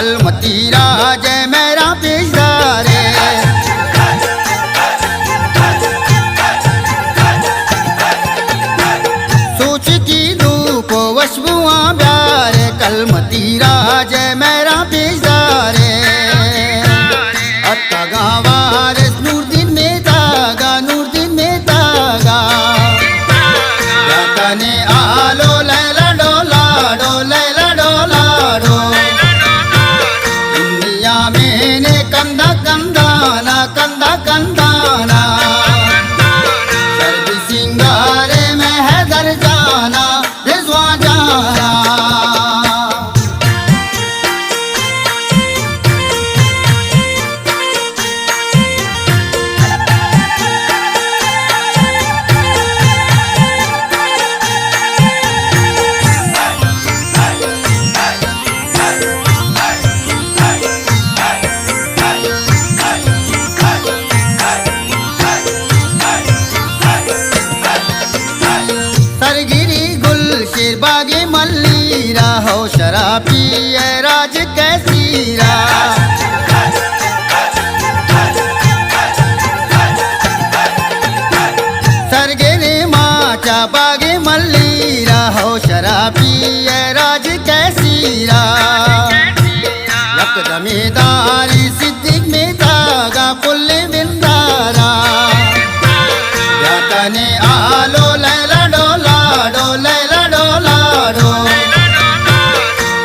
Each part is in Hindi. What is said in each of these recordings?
कलमतीरा जय मेरा पेशदारे सोच की धूप वशबुआ प्यारे कलमतीरा जय मेरा पेशदारे अत्तगावारिस नूरदीन में तागा नूरदीन में तागा यातने आलो लैला डोला डो लैला डोला डो दुनिया में कंदा कंदाना कंदा कंदाना शर्द सिंगारे में है दर जाना रिजवा जाना बागे मल्लीरा हो शराबी है राज कैसीरा सरगेरे माचा बागे मल्लीरा हो शराबी है राज कैसीरा यकदमेदारी सिद्दीक में तागा पुल्ले बिंदारा यातने आलो लैला डोला डो लैला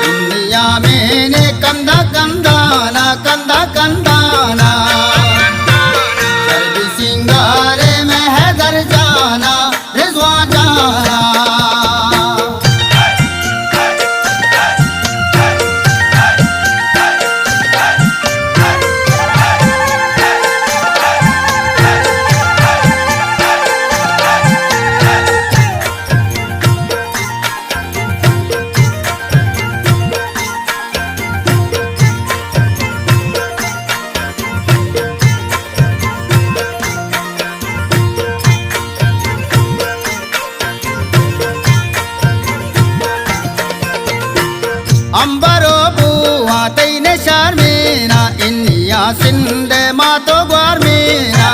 दुनिया में कंदा कंदाना कंदा कंदाना शर्द सिंगारे में है दर जाना रिजवा जाना अंबरो बुआ तैने शार मेना इन्निया सिंध मातो ग्वार मेना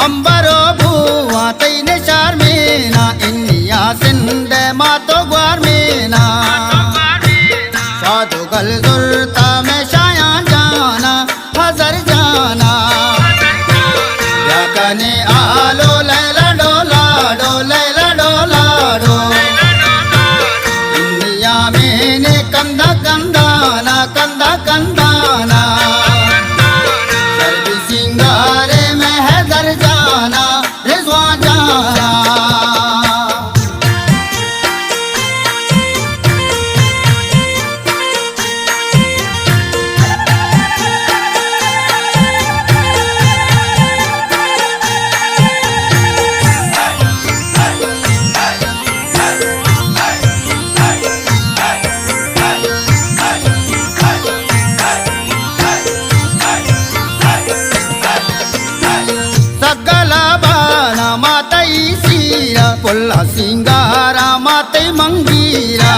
अंबरो बुआ तैने शार मेना इन्निया सिंध मातो ग्वार मेना साधु गल जुरता में शाया जाना हजर जाना यातने आलो लैला डोला डो लैला डोला डो दुनिया में कंदा कंदाना कंदा कंदाना शर्द सिंगारे में है दर जाना रिजवा जाना पुल्ला सिंगारा माते मंगीरा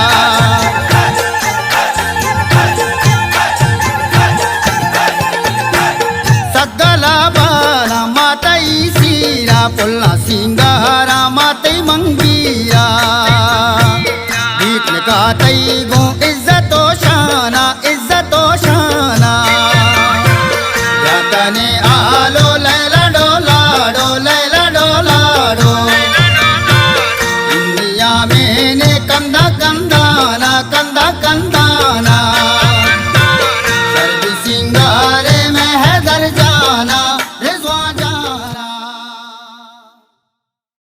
सगला बाला माता सीरा पुल्ला सिंगारा माते मंगीरा बीत का तई गो इज्जतो शाना यातने आलो लैला डोला डो लैला डोला डो दुनिया में कंदा कंदाना कंदा